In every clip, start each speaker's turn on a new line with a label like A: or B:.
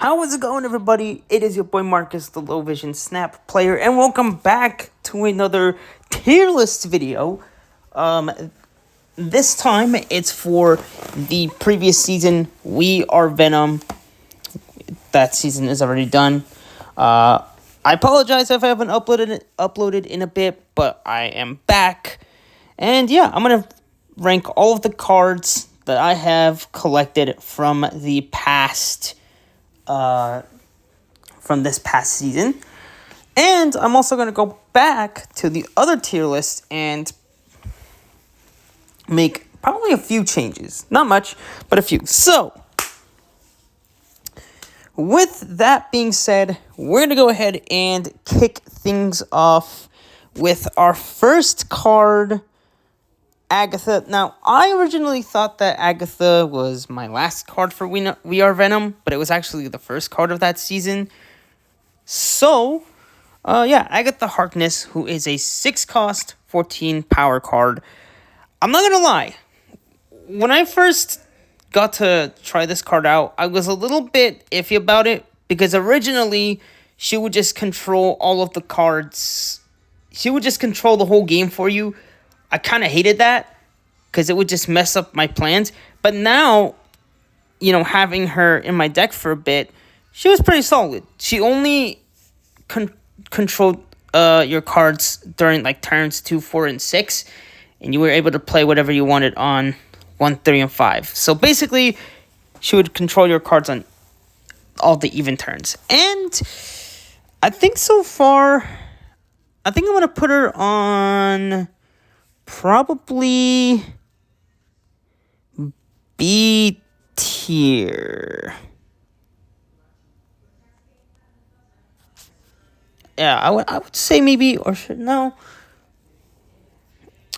A: How is it going, everybody? It is your boy Marcus, the Low Vision Snap player, and welcome back to another tier list video. This time it's for the previous season. We Are Venom. That season is already done. I apologize if I haven't uploaded in a bit, but I am back. And yeah, I'm gonna rank all of the cards that I have collected from the past. From this past season. And I'm also going to go back to the other tier list and make probably a few changes. Not much, but a few. So, with that being said, we're going to go ahead and kick things off with our first card, Agatha. Now, I originally thought that Agatha was my last card for We Are Venom, but it was actually the first card of that season. So, Agatha Harkness, who is a 6 cost, 14 power card. I'm not gonna lie, when I first got to try this card out, I was a little bit iffy about it, because originally, she would just control all of the cards. She would just control the whole game for you. I kind of hated that, because it would just mess up my plans. But now, having her in my deck for a bit, she was pretty solid. She only controlled your cards during turns 2, 4, and 6, and you were able to play whatever you wanted on 1, 3, and 5. So basically, she would control your cards on all the even turns. And I think so far, I'm going to put her on probably B tier. Yeah, I would say maybe, no.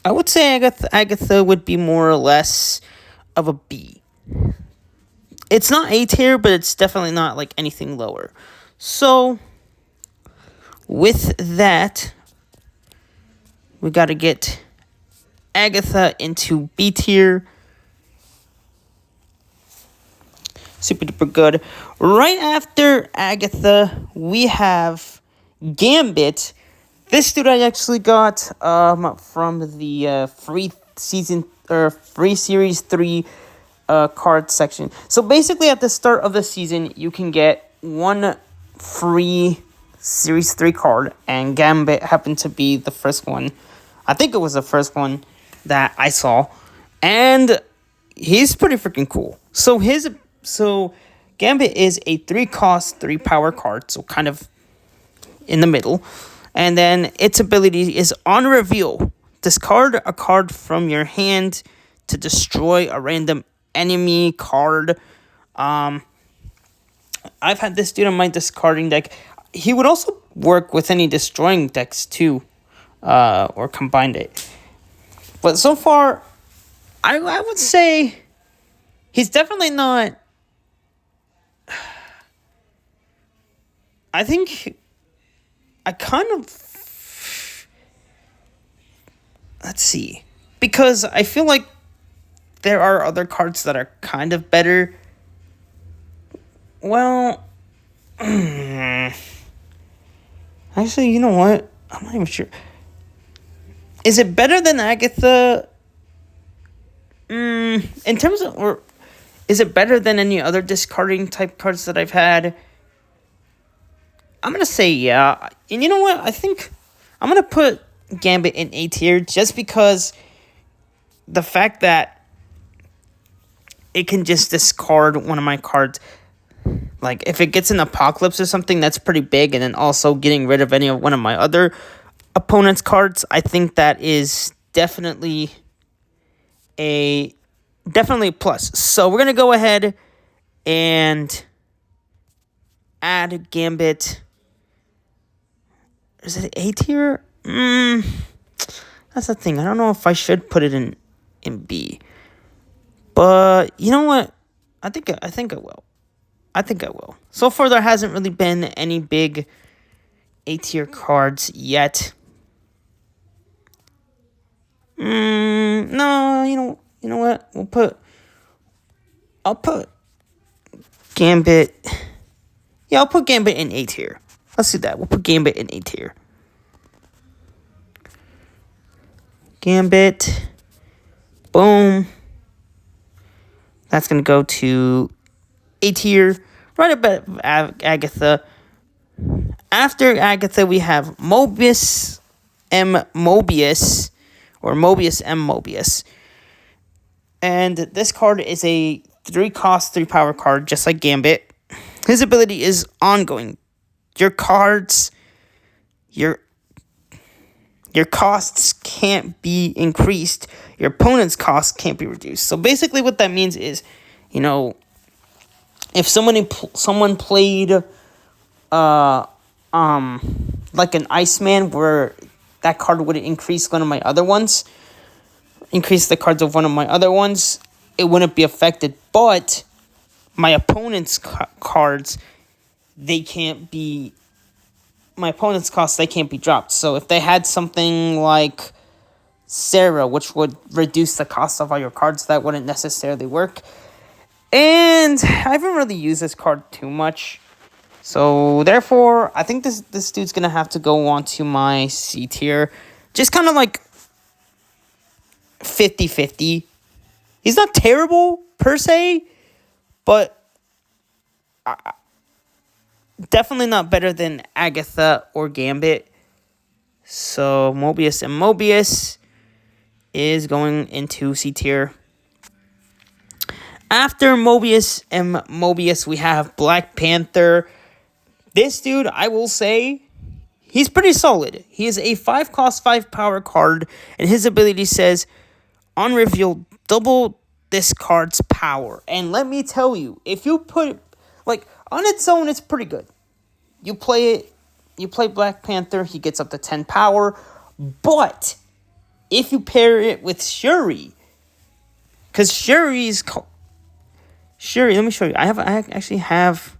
A: I would say Agatha would be more or less of a B. It's not A tier, but it's definitely not anything lower. So, with that, we got to get Agatha into B tier. Super duper good. Right after Agatha, we have Gambit. This dude I actually got from the free series 3 card section. So basically, at the start of the season, you can get one free series 3 card, and Gambit happened to be the first one. I think it was the first one that I saw, and he's pretty freaking cool. So Gambit is a 3 cost, 3 power card, so kind of in the middle. And then its ability is on reveal, discard a card from your hand to destroy a random enemy card. I've had this dude on my discarding deck. He would also work with any destroying decks too, or combined it. But so far, I would say he's definitely not. I think I kind of, let's see, because I feel like there are other cards that are kind of better. Well, actually, you know what? I'm not even sure. Is it better than Agatha? In terms of, or is it better than any other discarding type cards that I've had? I'm going to say yeah. And you know what? I think I'm going to put Gambit in A tier just because the fact that it can just discard one of my cards. If it gets an Apocalypse or something, that's pretty big. And then also getting rid of one of my other opponent's cards. I think that is definitely a plus. So we're going to go ahead and add Gambit. Is it A tier? That's the thing. I don't know if I should put it in B. But you know what? I think I will. So far, there hasn't really been any big A tier cards yet. No, you know what? I'll put Gambit Yeah, I'll put Gambit in A tier. Let's do that. We'll put Gambit in A tier. Gambit. Boom. That's going to go to A tier. Right above Agatha. After Agatha, we have Mobius M. Mobius. Or Mobius M. Mobius. And this card is a 3-cost, 3-power card, just like Gambit. His ability is ongoing. Your cards, your costs can't be increased. Your opponent's costs can't be reduced. So basically what that means is, if someone played like an Iceman where that card would increase one of my other ones, increase the cards of one of my other ones, it wouldn't be affected. But my opponent's cards, my opponent's costs, they can't be dropped. So if they had something like Sarah, which would reduce the cost of all your cards, that wouldn't necessarily work. And I haven't really used this card too much. So therefore, I think this dude's going to have to go on to my C tier. Just kind of like 50-50. He's not terrible per se, but definitely not better than Agatha or Gambit. So Mobius and Mobius is going into C tier. After Mobius and Mobius, we have Black Panther. This dude, I will say, he's pretty solid. He is a 5-cost, 5-power card, and his ability says, on reveal, double this card's power. And let me tell you, if you put it, on its own, it's pretty good. You play Black Panther, he gets up to 10 power, but if you pair it with Shuri, because Shuri, let me show you. I actually have.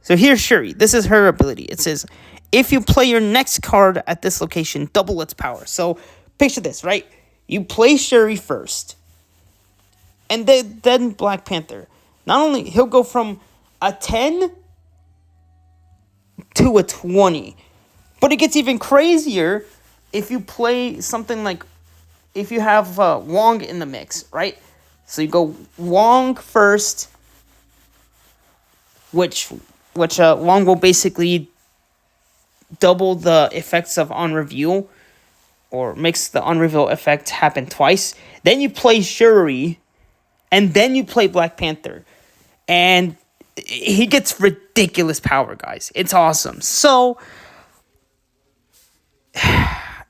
A: So here's Shuri. This is her ability. It says, if you play your next card at this location, double its power. So picture this, right? You play Shuri first, and then Black Panther. Not only he'll go from a 10 to a 20, but it gets even crazier if you play something like, if you have Wong in the mix, right? So you go Wong first, which Wong will basically double the effects of on reveal, or makes the on reveal effect happen twice. Then you play Shuri, and then you play Black Panther, and he gets ridiculous power, guys. It's awesome. So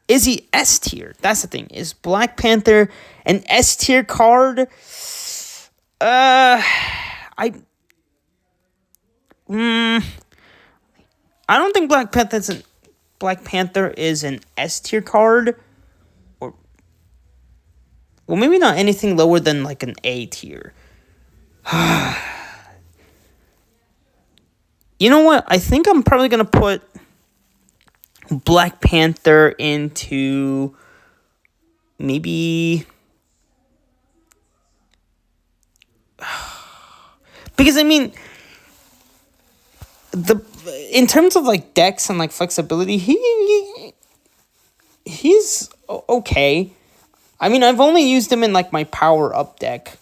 A: is he S tier? That's the thing. Is Black Panther an S tier card? I don't think Black Panther is an S tier card, or maybe not anything lower than like an A tier. You know what? I think I'm probably gonna put Black Panther into maybe, because I mean, in terms of like decks and like flexibility, he's okay. I mean, I've only used him in like my power up deck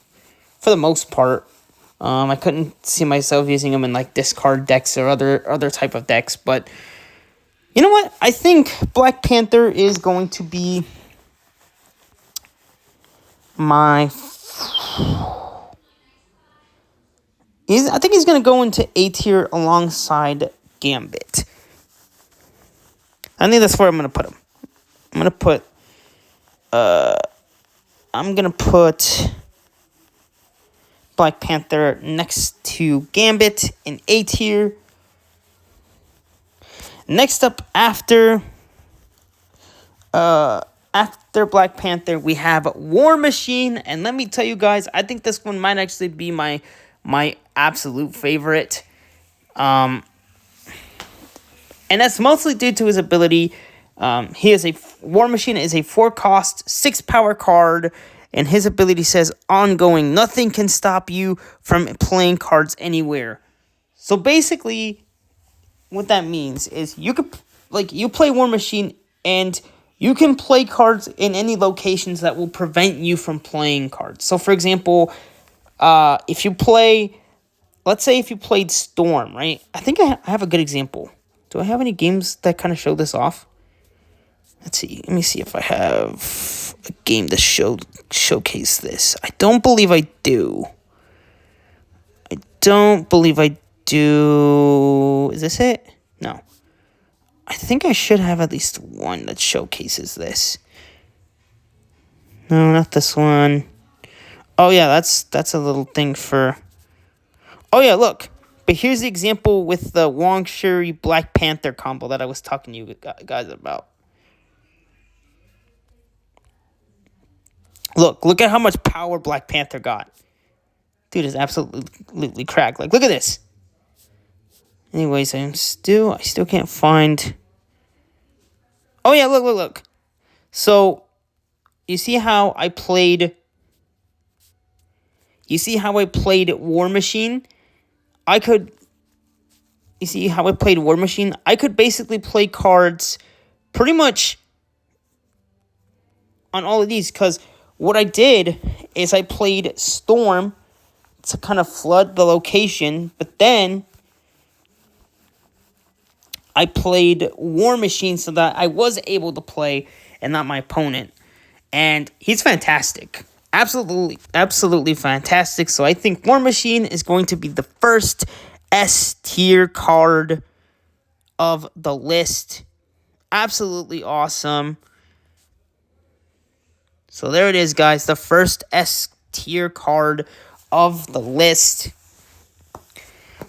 A: for the most part. I couldn't see myself using him in like discard decks or other type of decks, but you know what? I think Black Panther is going to be I think he's going to go into A tier alongside Gambit. I think that's where I'm going to put him. I'm going to put Black Panther next to Gambit in A tier. Next up, after Black Panther, we have War Machine, and let me tell you guys, I think this one might actually be my absolute favorite. And that's mostly due to his ability. War Machine is a 4-cost, 6-power card, and his ability says ongoing. Nothing can stop you from playing cards anywhere. So basically, what that means is you play War Machine and you can play cards in any locations that will prevent you from playing cards. So for example, if you play, let's say if you played Storm, right? I think I have a good example. Do I have any games that kind of show this off? Let's see. Let me see if I have a game to showcase this. I don't believe I do. Is this it? No. I think I should have at least one that showcases this. No, not this one. Oh yeah, that's a little thing for... Oh yeah, look. But here's the example with the Wong Shuri Black Panther combo that I was talking to you guys about. Look at how much power Black Panther got. Dude is absolutely cracked. Like, look at this. Anyways, I still can't find... Oh yeah, look. So, you see how I played War Machine? You see how I played War Machine? I could basically play cards pretty much on all of these, because what I did is I played Storm to kind of flood the location, but then I played War Machine so that I was able to play and not my opponent. And he's fantastic. Absolutely fantastic. So I think War Machine is going to be the first S tier card of the list. Absolutely awesome. So there it is, guys. The first S tier card of the list.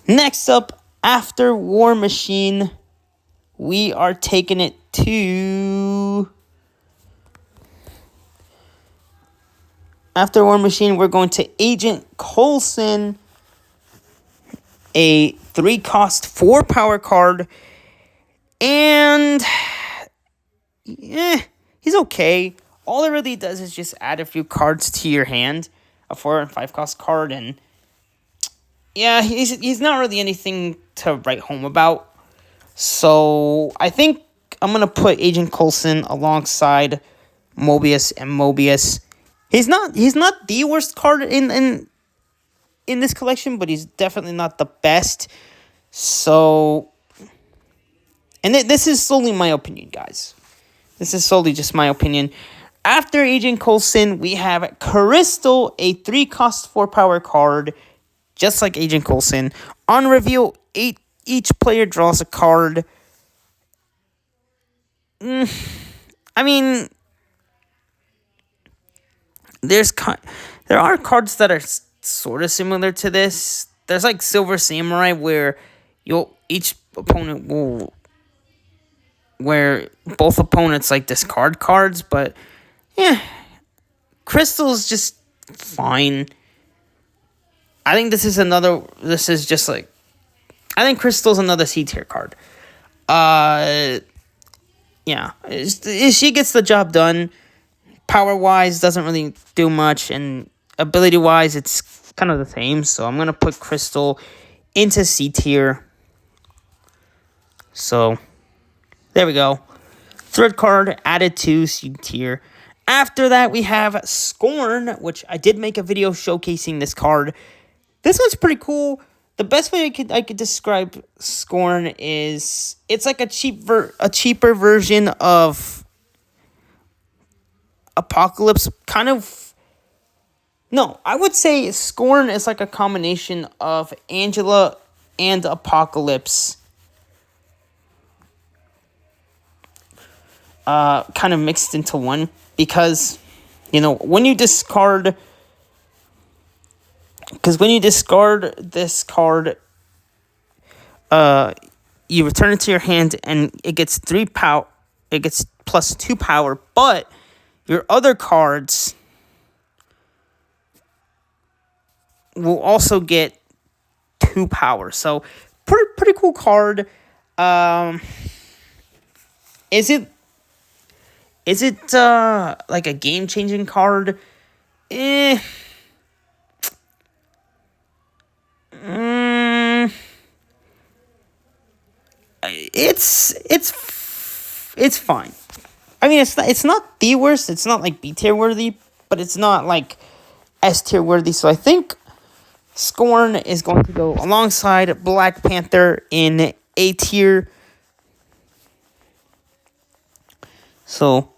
A: Next up, after War Machine, we are taking it to... After War Machine, we're going to Agent Coulson, a 3-cost 4-power card, and he's okay. All it really does is just add a few cards to your hand, a 4 and 5-cost card, and yeah, he's not really anything to write home about. So I think I'm gonna put Agent Coulson alongside Mobius and Mobius. He's not the worst card in this collection, but he's definitely not the best. So, and this is solely my opinion, guys. This is solely just my opinion. After Agent Coulson, we have Crystal, a 3-cost 4-power card, just like Agent Coulson. On reveal, each player draws a card. I mean, there are cards that are sort of similar to this. There's like Silver Samurai, where where both opponents like discard cards, but yeah, Crystal's just fine. I think I think Crystal's another C tier card. Yeah, she gets the job done. Power-wise, doesn't really do much, and ability-wise, it's kind of the same. So I'm going to put Crystal into C tier. So, there we go. Third card added to C tier. After that, we have Scorn, which I did make a video showcasing this card. This one's pretty cool. The best way I could describe Scorn is it's like a cheaper version of Apocalypse, kind of. No, I would say Scorn is like a combination of Angela and Apocalypse. Kind of mixed into one, because, when you discard this card, you return it to your hand, and it gets 3 power. It gets plus 2 power, but your other cards will also get 2 power. So, pretty cool card. Is it like a game-changing card? it's fine. I mean, it's not the worst. It's not like B tier worthy, but it's not like S tier worthy. So I think Scorn is going to go alongside Black Panther in A tier. So,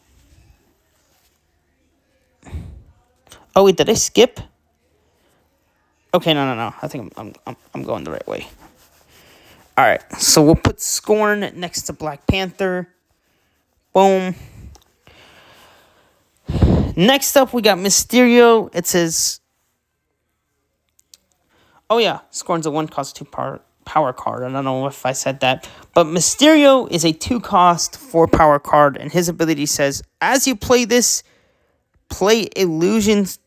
A: oh wait, did I skip? Okay, no. I think I'm going the right way. All right, so we'll put Scorn next to Black Panther. Boom. Next up, we got Mysterio. It says, oh yeah, Scorn's a 1 cost 2 power card. I don't know if I said that, but Mysterio is a 2 cost 4 power card, and his ability says, as you play this, play illusions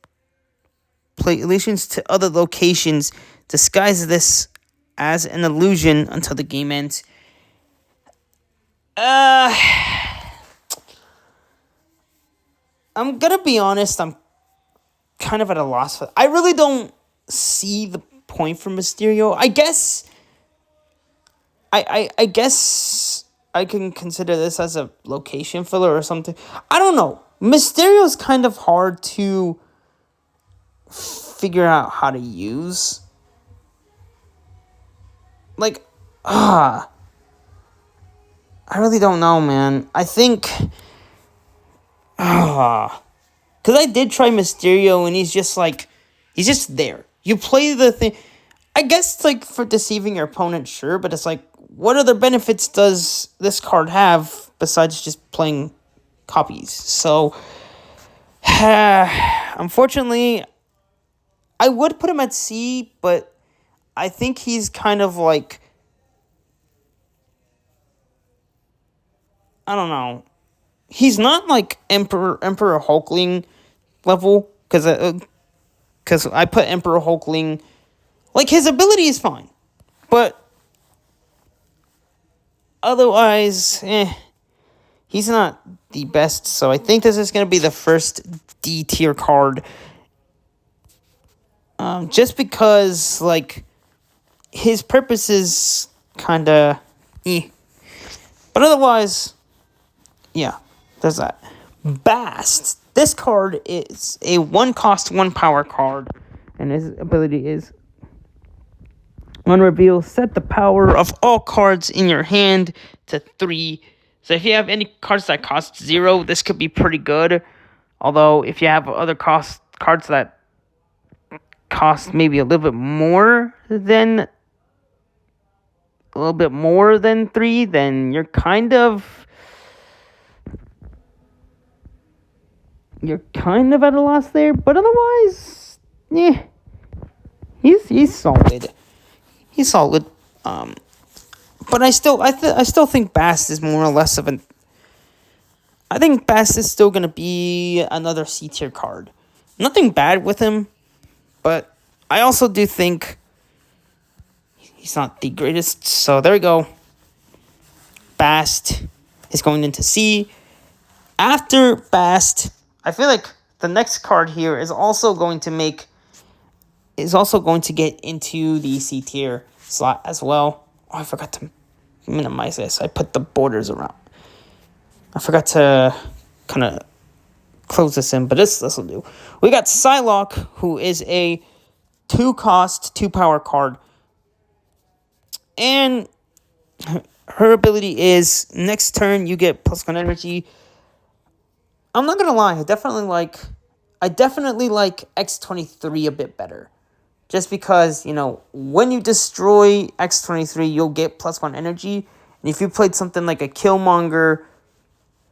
A: to other locations. Disguise this as an illusion until the game ends. I'm gonna be honest, I'm kind of at a loss for. I really don't see the point for Mysterio. I guess I guess I can consider this as a location filler or something. I don't know. Mysterio's kind of hard to figure out how to use. Like, I really don't know, man. I think, because I did try Mysterio, and he's just there. You play the thing. I guess it's like for deceiving your opponent, sure, but it's like, what other benefits does this card have besides just playing copies? So, unfortunately, I would put him at C, but I think he's kind of like, I don't know. He's not like Emperor Hulkling level, because I put Emperor Hulkling. Like, his ability is fine, but otherwise, he's not the best. So I think this is going to be the first D tier card. Just because, like, his purpose is kind of But otherwise, yeah, there's that. Bast. This card is a 1 cost 1 power card, and his ability is, on reveal, set the power of all cards in your hand to 3. So if you have any cards that cost 0, this could be pretty good. Although if you have other cards that cost maybe a little bit more than 3, then you're kind of at a loss there. But otherwise, he's solid. He's solid. But I still think Bast is more or less of an. I think Bast is still gonna be another C tier card. Nothing bad with him, but I also do think he's not the greatest. So there we go. Bast is going into C. After Bast, I feel like the next card here is also going to get into the C tier slot as well. Oh, I forgot to minimize this. I put the borders around. I forgot to kind of close this in, but this will do. We got Psylocke, who is a 2 cost 2 power card, and her ability is next turn you get +1 energy. I'm not gonna lie, I definitely like X-23 a bit better. Just because, when you destroy X-23, you'll get +1 energy. And if you played something like a Killmonger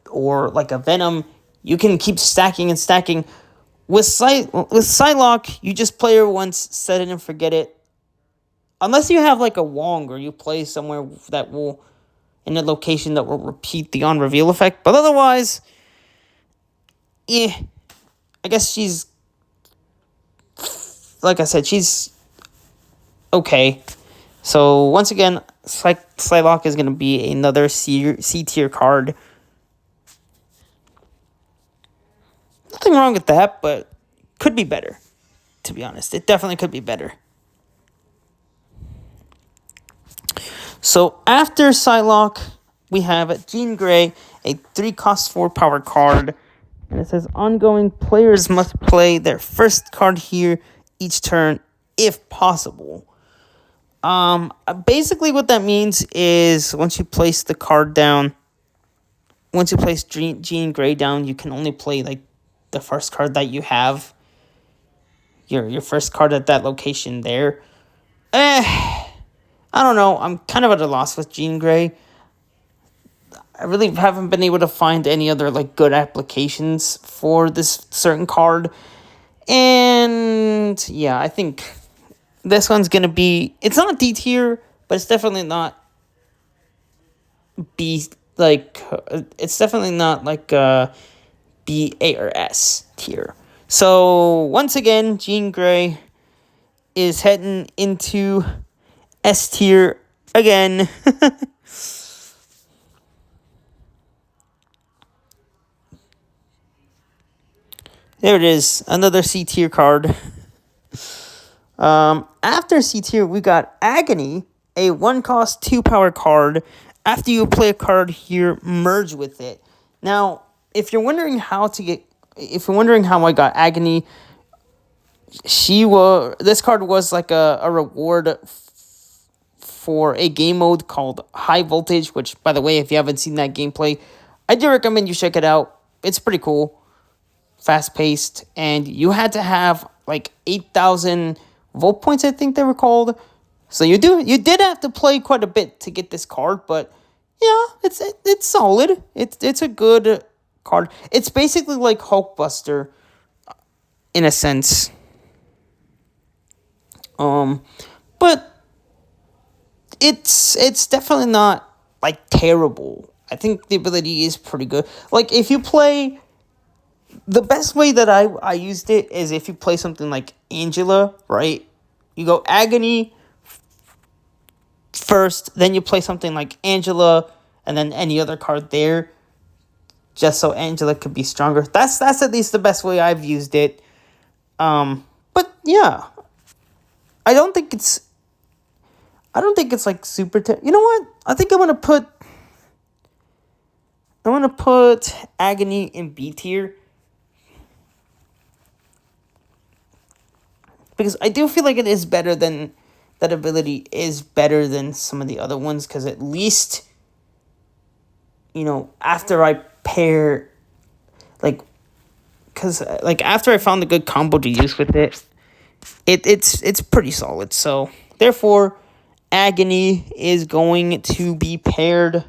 A: or like a Venom, you can keep stacking and stacking. With Psylocke, you just play her once, set it and forget it. Unless you have like a Wong, or you play somewhere that will, in a location that will repeat the on-reveal effect. But otherwise, I guess she's, like I said, she's okay. So once again, Psylocke is going to be another C tier card. Nothing wrong with that, but could be better, to be honest. It definitely could be better. So after Psylocke, we have Jean Grey, a 3-cost 4 power card. And it says ongoing players must play their first card here each turn if possible. Basically what that means is once you place the card down, once you place Jean Grey down, you can only play like the first card that you have. Your first card at that location there. I don't know. I'm kind of at a loss with Jean Grey. I really haven't been able to find any other like good applications for this certain card. And yeah, I think this one's gonna be, it's not D tier, but it's definitely not B, like it's definitely not like B, A, or S tier. So once again, Jean Grey is heading into S tier again. There it is, another C tier card. After C tier, we got Agony, a 1-cost 2 power card. After you play a card here, merge with it. Now, if you're wondering how I got Agony, this card was like a reward for a game mode called High Voltage, which, by the way, if you haven't seen that gameplay, I do recommend you check it out. It's pretty cool, fast-paced, and you had to have like 8,000 volt points, I think they were called. So you did have to play quite a bit to get this card, but yeah, it's solid. It's a good card. It's basically like Hulkbuster in a sense. But it's definitely not like terrible. I think the ability is pretty good. Like if you play, the best way that I used it is if you play something like Angela, right? You go Agony first, then you play something like Angela, and then any other card there, just so Angela could be stronger. That's at least the best way I've used it. But yeah, I don't think it's like super. You know what? I think I'm gonna put Agony in B tier, because I do feel like it is better than, that ability is better than some of the other ones, because at least, after I pair, after I found a good combo to use with it, it's pretty solid. So therefore, Agony is going to be paired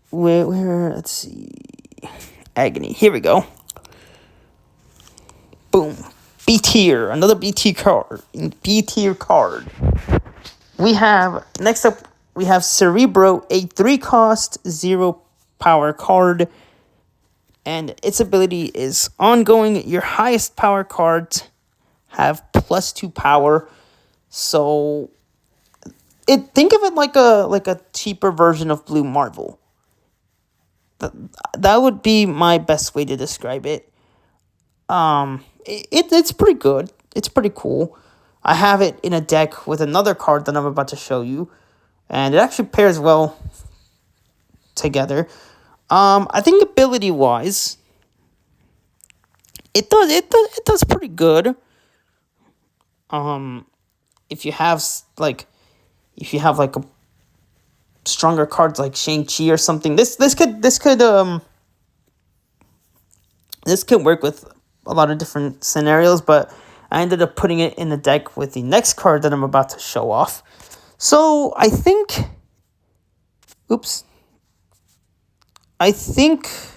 A: where let's see, Agony, here we go. Boom. B tier, another B tier card. Next up, we have Cerebro, a 3-cost 0 power card. And its ability is ongoing. Your highest power cards have +2 power. So think of it like a cheaper version of Blue Marvel. That would be my best way to describe it. It's pretty good. It's pretty cool. I have it in a deck with another card that I'm about to show you, and it actually pairs well together. I think ability wise, it does pretty good. If you have like a stronger cards like Shang-Chi or something, this could work with a lot of different scenarios, but I ended up putting it in the deck with the next card that I'm about to show off. So I think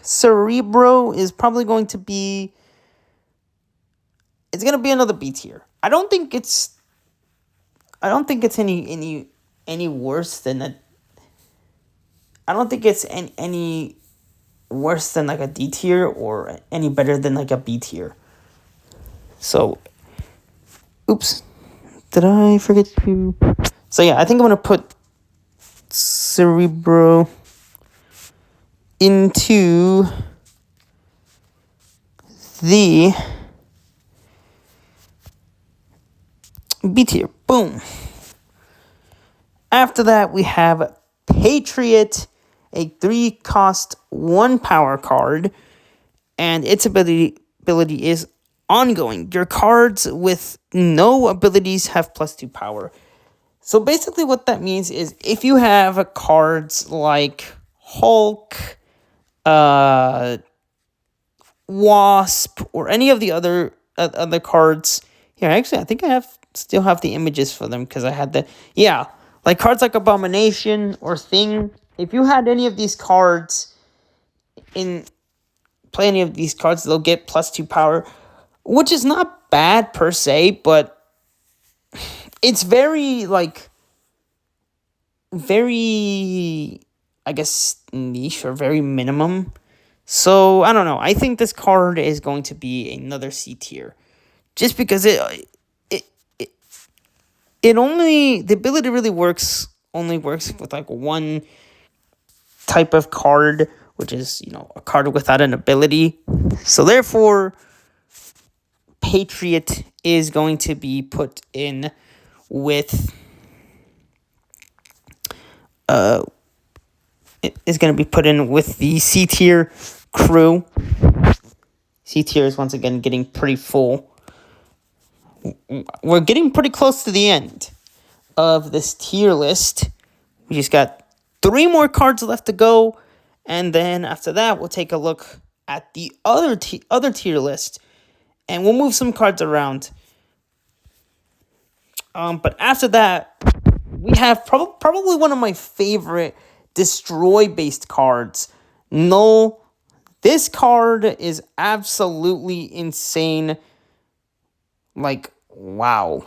A: Cerebro is probably going to be, it's going to be another B tier. I don't think it's any worse than a, I don't think it's any worse than like a D tier or any better than like a B tier. So, did I forget to? So yeah, I think I'm gonna put Cerebro into the B tier. Boom. After that, we have Patriot, a 3-cost 1 power card, and its ability is ongoing. Your cards with no abilities have +2 power. So basically what that means is if you have cards like Hulk, Wasp, or any of the other cards. Here, actually, I think I still have the images for them because I had like cards like Abomination or Thing. If you had any of these cards play any of these cards, they'll get +2 power, which is not bad per se, but it's very, I guess, niche or very minimum. So, I don't know. I think this card is going to be another C tier. Just because the ability really only works with like one type of card, which is, a card without an ability. So, therefore, Patriot is going to be put in with the C tier crew. C tier is once again getting pretty full. We're getting pretty close to the end of this tier list. We just got 3 more cards left to go, and then after that, we'll take a look at the other tier list, and we'll move some cards around. But after that, we have probably one of my favorite destroy-based cards, Null. This card is absolutely insane. Like, wow.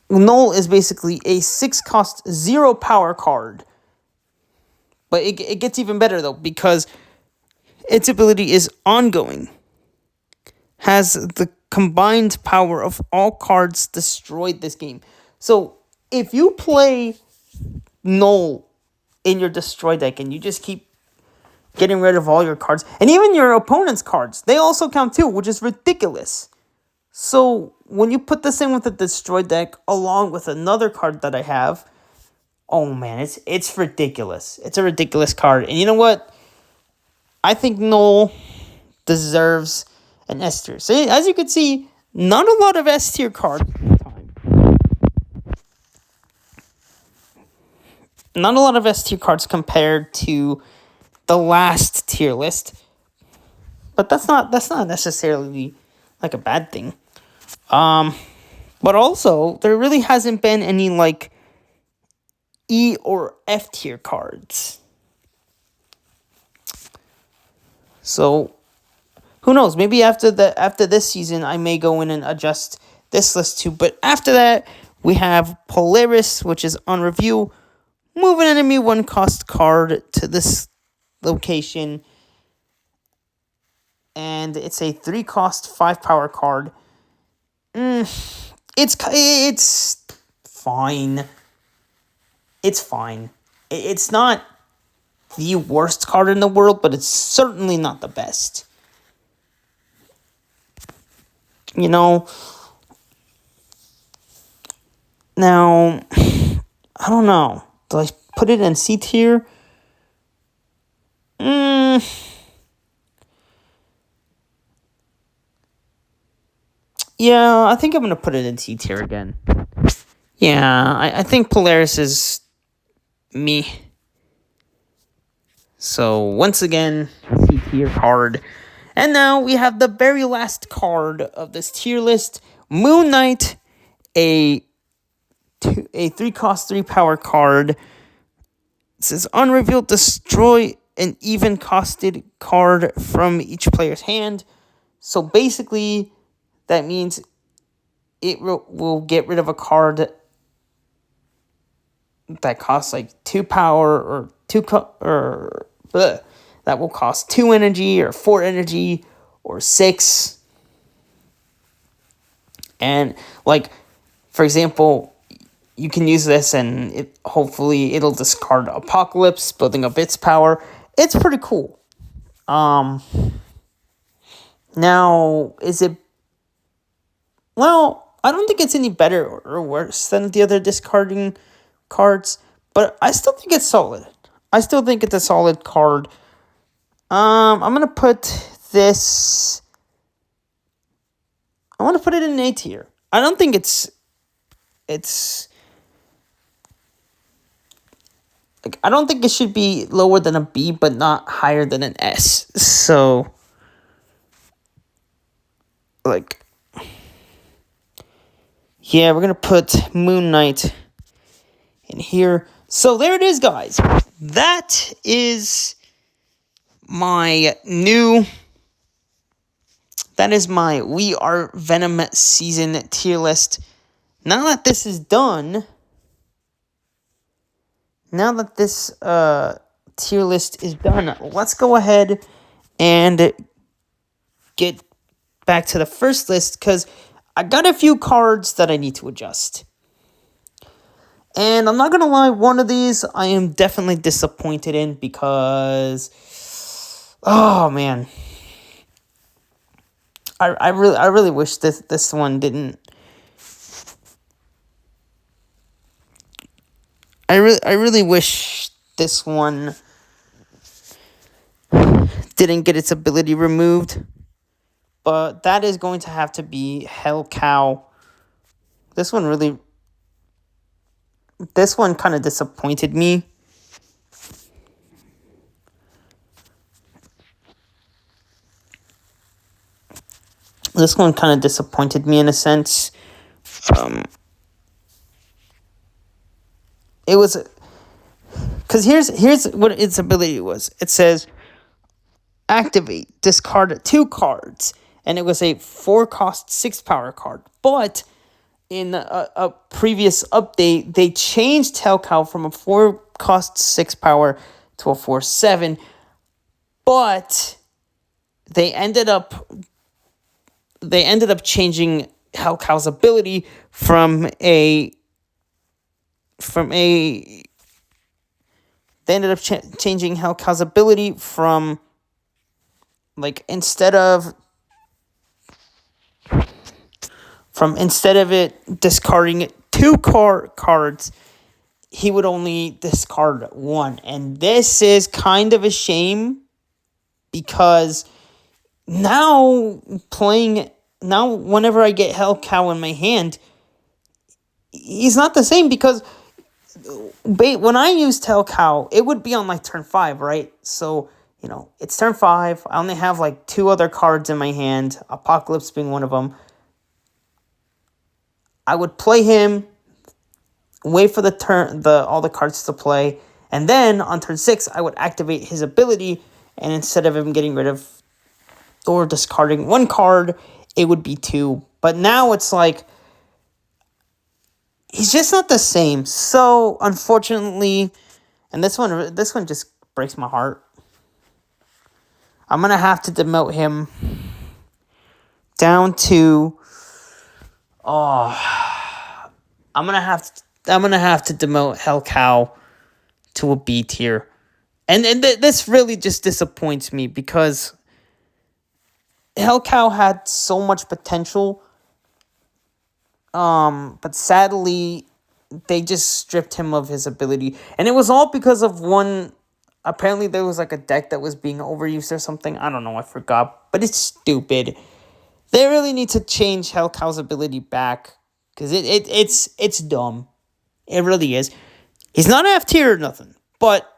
A: Null is basically a 6-cost 0 power card. But it gets even better, though, because its ability is ongoing. Has the combined power of all cards destroyed this game. So, if you play Null in your destroy deck and you just keep getting rid of all your cards, and even your opponent's cards, they also count too, which is ridiculous. So when you put this in with a destroy deck along with another card that I have, oh man, it's ridiculous. It's a ridiculous card. And you know what? I think Null deserves an S tier. So as you can see, not a lot of S tier cards this time. Not a lot of S tier cards compared to the last tier list, but that's not necessarily like a bad thing. But also there really hasn't been any like E or F tier cards. So who knows? Maybe after this season, I may go in and adjust this list too. But after that, we have Polaris, which is on review. Move an enemy 1-cost card to this location, and it's a 3-cost 5 power card. It's fine. It's fine. It's not the worst card in the world, but it's certainly not the best. Now, I don't know. Do I put it in C tier? Yeah, I think I'm going to put it in C tier again. Yeah, I think Polaris is me. So, once again, C tier card. And now we have the very last card of this tier list, Moon Knight, a 3-cost 3 power card. It says unrevealed, destroy an even costed card from each player's hand. So basically, that means it will get rid of a card that costs like 2 power or that will cost 2 energy or 4 energy or 6. And like, for example, you can use this and hopefully it'll discard Apocalypse, building up its power. It's pretty cool. Now, is it... Well, I don't think it's any better or worse than the other discarding cards, but I still think it's solid. I still think it's a solid card. I'm gonna put this. I want to put it in A tier. I don't think it's like, I don't think it should be lower than a B, but not higher than an S. So, like, yeah, we're gonna put Moon Knight in here. So there it is, guys. That is my new. That is my We Are Venom season tier list. Now that this is done, now that this tier list is done, let's go ahead and get back to the first list, because I got a few cards that I need to adjust. And I'm not going to lie, one of these I am definitely disappointed in, because, oh man, I really wish this one didn't. I really wish this one didn't get its ability removed. But that is going to have to be Hellcow. This one kind of disappointed me. This one kind of disappointed me in a sense. It was, because here's what its ability was. It says, activate, discard 2 cards, and it was a 4-cost 6-power card. But in a previous update, they changed Hellcow from a 4-cost 6-power to a 4/7. But they ended up changing Hellcow's ability from a changing Hellcow's ability from, like, instead of it discarding 2 cards, he would only discard 1. And this is kind of a shame, because now whenever I get Hellcow in my hand, he's not the same, because when I used Hellcow, it would be on like turn 5, right? So, it's turn 5. I only have like 2 other cards in my hand, Apocalypse being one of them. I would play him, wait for all the cards to play, and then on turn 6, I would activate his ability, and instead of him getting rid of or discarding 1 card, it would be 2. But now it's like, he's just not the same. So, unfortunately, and this one just breaks my heart. I'm going to have to demote him down to, I'm going to have to demote Hellcow to a B tier. And this really just disappoints me, because Hellcow had so much potential, but sadly, they just stripped him of his ability. And it was all because of one. Apparently, there was like a deck that was being overused or something. I don't know, I forgot. But it's stupid. They really need to change Hellcow's ability back, because it's dumb. It really is. He's not F tier or nothing, but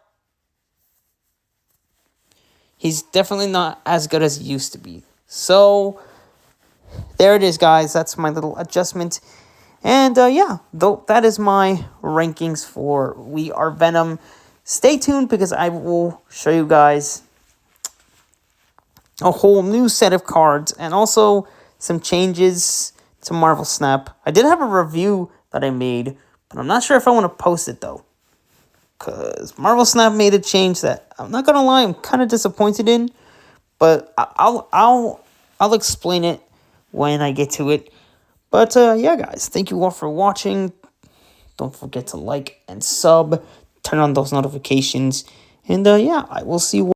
A: he's definitely not as good as he used to be. So, there it is, guys. That's my little adjustment. And, that is my rankings for We Are Venom. Stay tuned, because I will show you guys a whole new set of cards, and also some changes to Marvel Snap. I did have a review that I made, but I'm not sure if I want to post it, though, because Marvel Snap made a change that, I'm not gonna lie, I'm kind of disappointed in, but I'll explain it when I get to it. But yeah, guys, thank you all for watching. Don't forget to like and sub, turn on those notifications, and I will see you